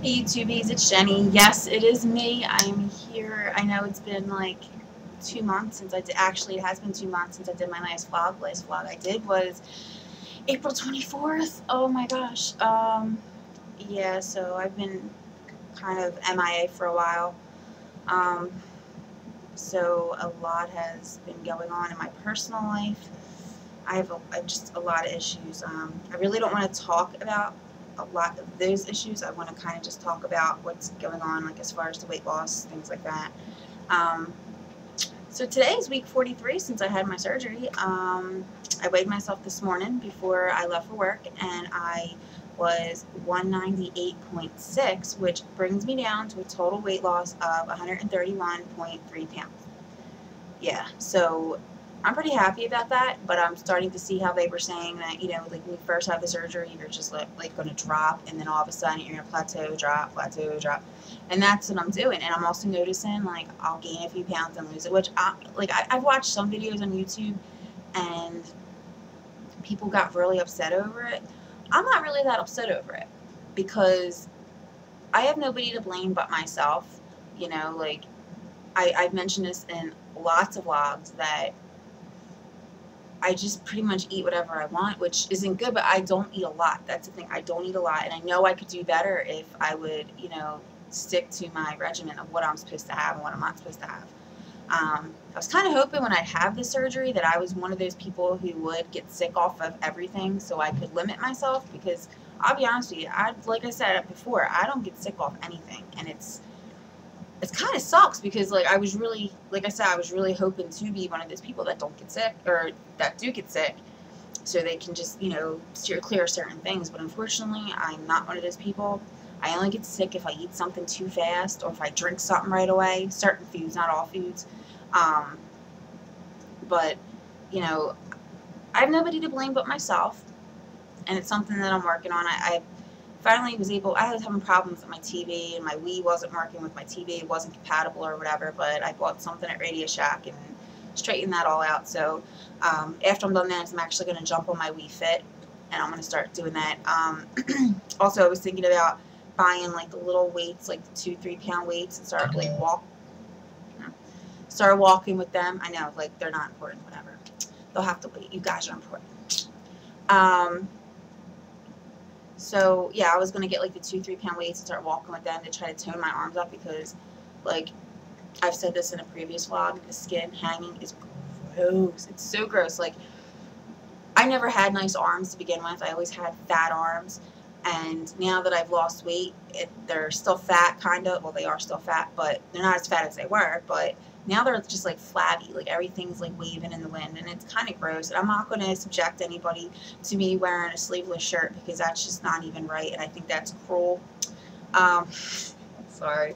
Hey YouTubies, it's Jenny. Yes, it is me. I am here. I know it's been like 2 months since I did. Actually, it has been 2 months since I did my last vlog. Last vlog I did was April 24th. Oh my gosh. Yeah, so I've been kind of MIA for a while. Um, so a lot has been going on in my personal life. I have just a lot of issues. I really don't want to talk about a lot of those issues. I want to kind of just talk about what's going on, like as far as the weight loss, things like that. So today is week 43 since I had my surgery. I weighed myself this morning before I left for work, and I was 198.6, which brings me down to a total weight loss of 131.3 pounds. Yeah, so I'm pretty happy about that, but I'm starting to see how they were saying that, you know, like when you first have the surgery, you're just like going to drop, and then all of a sudden you're going to plateau, drop, and that's what I'm doing. And I'm also noticing, like, I'll gain a few pounds and lose it, which I've watched some videos on YouTube, and people got really upset over it. I'm not really that upset over it, because I have nobody to blame but myself. You know, like, I've mentioned this in lots of vlogs that I just pretty much eat whatever I want, which isn't good, but I don't eat a lot. That's the thing. I don't eat a lot, and I know I could do better if I would, you know, stick to my regimen of what I'm supposed to have and what I'm not supposed to have. I was kind of hoping when I'd have the surgery that I was one of those people who would get sick off of everything, so I could limit myself, because I'll be honest with you, like I said before, I don't get sick off anything, and it's kind of sucks, because like I was really, like I said, I was really hoping to be one of those people that don't get sick, or that do get sick, so they can just, you know, steer clear of certain things. But unfortunately, I'm not one of those people. I only get sick if I eat something too fast, or if I drink something right away. Certain foods, not all foods. But, you know, I have nobody to blame but myself, and it's something that I'm working on. I finally was able, I was having problems with my TV, and my Wii wasn't working with my TV. It wasn't compatible or whatever, but I bought something at Radio Shack and straightened that all out. So after I'm done that, I'm actually going to jump on my Wii Fit, and I'm going to start doing that. Also, I was thinking about buying like the little weights, like the 2-3 pound weights, and start like start walking with them. I know, like, they're not important, whatever. They'll have to wait. You guys are important. So yeah, I was gonna get like the 2-3 pound weights and start walking with them to try to tone my arms up, because, like, I've said this in a previous vlog, the skin hanging is gross. It's so gross. Like, I never had nice arms to begin with. I always had fat arms, and now that I've lost weight, they're still fat, kind of. Well, they are still fat, but they're not as fat as they were. But now they're just like flabby, like everything's like waving in the wind, and it's kind of gross. And I'm not going to subject anybody to me wearing a sleeveless shirt, because that's just not even right, and I think that's cruel. Sorry.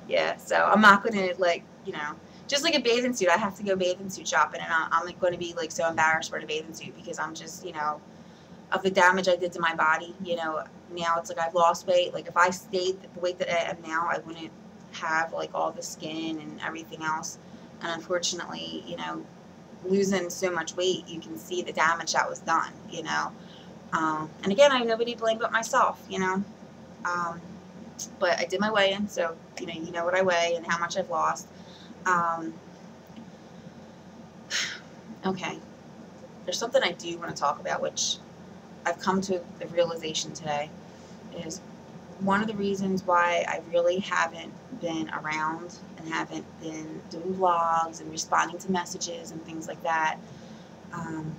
Yeah, so I'm not going to, like, you know, just like a bathing suit, I have to go bathing suit shopping, and I'm like going to be like so embarrassed for a bathing suit, because I'm just, you know, of the damage I did to my body. You know, now it's like I've lost weight. Like, if I stayed the weight that I am now, I wouldn't have like all the skin and everything else. And unfortunately, you know, losing so much weight, you can see the damage that was done, you know. And again, I have nobody to blame but myself, you know. But I did my weigh-in, so you know what I weigh and how much I've lost. Okay, there's something I do want to talk about, which I've come to the realization today, is one of the reasons why I really haven't been around and haven't been doing vlogs and responding to messages and things like that. And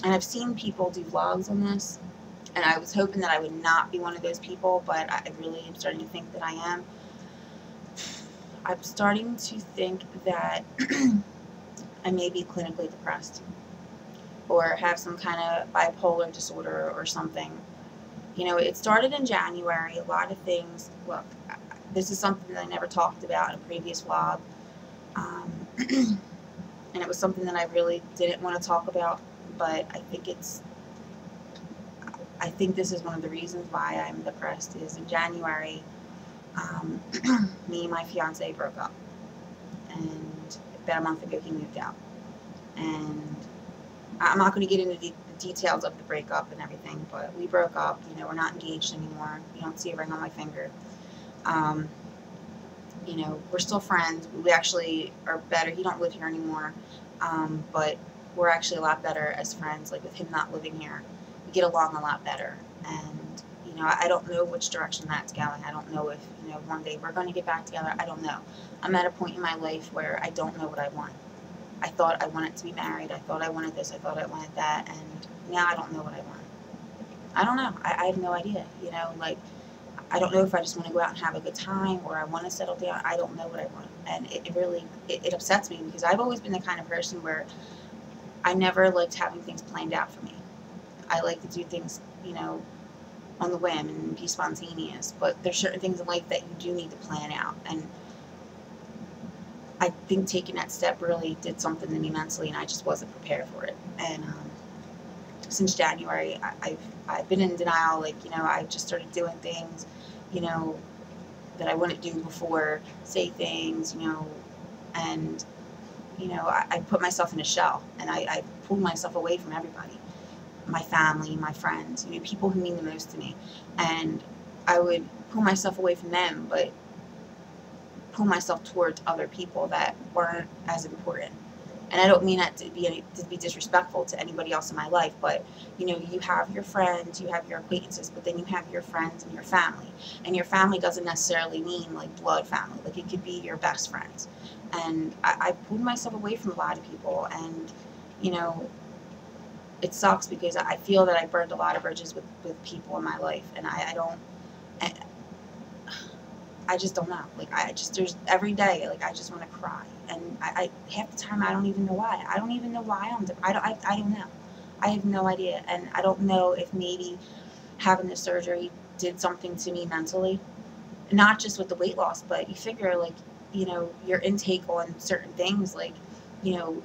I've seen people do vlogs on this, and I was hoping that I would not be one of those people, but I really am starting to think that I am. I'm starting to think that I may be clinically depressed, or have some kind of bipolar disorder or something. You know, it started in January. A lot of things, well, this is something that I never talked about in a previous vlog. And it was something that I really didn't want to talk about, but I think this is one of the reasons why I'm depressed. Is in January, me and my fiance broke up, and about a month ago he moved out. And I'm not going to get into the details of the breakup and everything, but we broke up. You know, we're not engaged anymore. You don't see a ring on my finger. You know, we're still friends. We actually are better. He don't live here anymore, but we're actually a lot better as friends. Like with him not living here, we get along a lot better. And you know, I don't know which direction that's going. I don't know if, you know, one day we're going to get back together. I don't know. I'm at a point in my life where I don't know what I want. I thought I wanted to be married. I thought I wanted this. I thought I wanted that. And now I don't know what I want. I don't know. I have no idea. You know, like, I don't know if I just want to go out and have a good time or I want to settle down. I don't know what I want. And it really, it upsets me because I've always been the kind of person where I never liked having things planned out for me. I like to do things, you know, on the whim and be spontaneous. But there's certain things in life that you do need to plan out. And I think taking that step really did something to me mentally, and I just wasn't prepared for it. And since January, I've been in denial. Like, you know, I just started doing things, you know, that I wouldn't do before, say things, you know, and, you know, I put myself in a shell, and I pulled myself away from everybody, my family, my friends, you know, people who mean the most to me, and I would pull myself away from them, but pull myself towards other people that weren't as important. And I don't mean that to be disrespectful to anybody else in my life, but, you know, you have your friends, you have your acquaintances, but then you have your friends and your family. And your family doesn't necessarily mean like blood family. Like, it could be your best friends. And I pulled myself away from a lot of people, and, you know, it sucks because I feel that I burned a lot of bridges with people in my life, and I just don't know. Like, there's every day, like, I just want to cry. And I half the time, I don't even know why. I don't even know why I don't know. I have no idea. And I don't know if maybe having the surgery did something to me mentally. Not just with the weight loss, but you figure, like, you know, your intake on certain things, like, you know,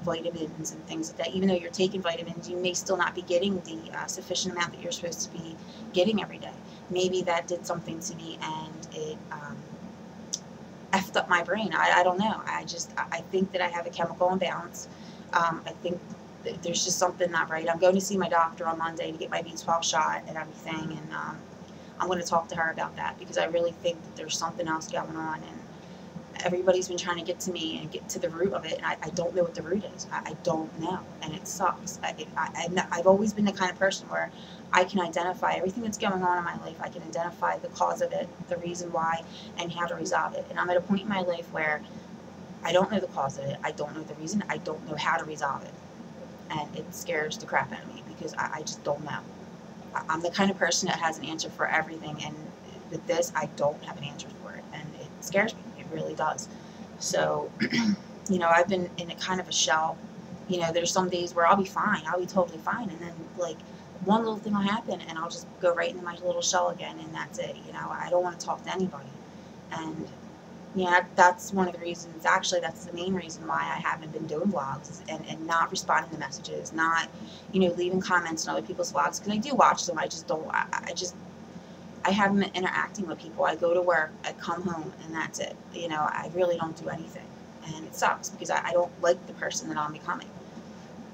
vitamins and things like that. Even though you're taking vitamins, you may still not be getting the sufficient amount that you're supposed to be getting every day. Maybe that did something to me, and it effed up my brain. I don't know. I think that I have a chemical imbalance. I think that there's just something not right. I'm going to see my doctor on Monday to get my B12 shot and everything, and I'm going to talk to her about that because I really think that there's something else going on, and everybody's been trying to get to me and get to the root of it, and I don't know what the root is. I don't know, and it sucks. I've always been the kind of person where I can identify everything that's going on in my life. I can identify the cause of it, the reason why, and how to resolve it. And I'm at a point in my life where I don't know the cause of it. I don't know the reason. I don't know how to resolve it. And it scares the crap out of me because I just don't know. I'm the kind of person that has an answer for everything, and with this, I don't have an answer for it, and it scares me. It really does. So, you know, I've been in a kind of a shell. You know, there's some days where I'll be fine. I'll be totally fine. And then, like, one little thing will happen, and I'll just go right into my little shell again, and that's it. You know, I don't want to talk to anybody. And, yeah, that's one of the reasons. Actually, that's the main reason why I haven't been doing vlogs and not responding to messages, not, you know, leaving comments on other people's vlogs, because I do watch them. I just don't, I haven't been interacting with people. I go to work, I come home, and that's it. You know, I really don't do anything. And it sucks because I don't like the person that I'm becoming.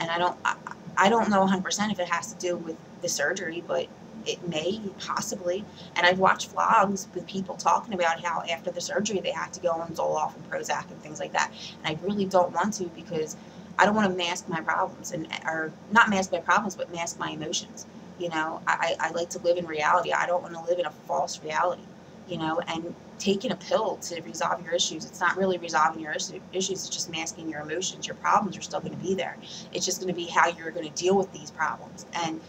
And I don't know 100% if it has to do with the surgery, but it may, possibly. And I've watched vlogs with people talking about how after the surgery they had to go on Zoloft and Prozac and things like that. And I really don't want to because I don't want to mask my problems, or not mask my problems, but mask my emotions. You know, I like to live in reality. I don't want to live in a false reality, you know, and taking a pill to resolve your issues, it's not really resolving your issues, it's just masking your emotions. Your problems are still going to be there. It's just going to be how you're going to deal with these problems. And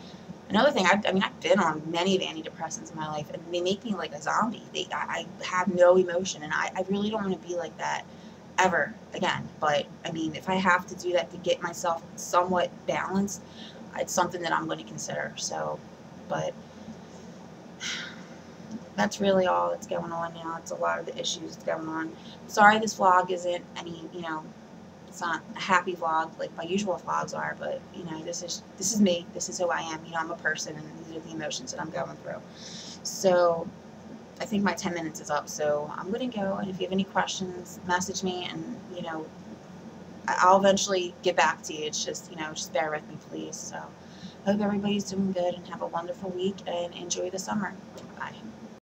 another thing, I mean, I've been on many of antidepressants in my life, and they make me like a zombie. I have no emotion, and I really don't want to be like that ever again. But, I mean, if I have to do that to get myself somewhat balanced, it's something that I'm going to consider. So, but that's really all that's going on now. It's a lot of the issues that's going on. Sorry this vlog isn't any, you know, it's not a happy vlog like my usual vlogs are, but, you know, this is me. This is who I am. You know, I'm a person, and these are the emotions that I'm going through. So, I think my 10 minutes is up, so I'm going to go, and if you have any questions, message me, and, you know, I'll eventually get back to you. It's just, you know, just bear with me, please. So, Hope everybody's doing good and have a wonderful week and enjoy the summer. Bye.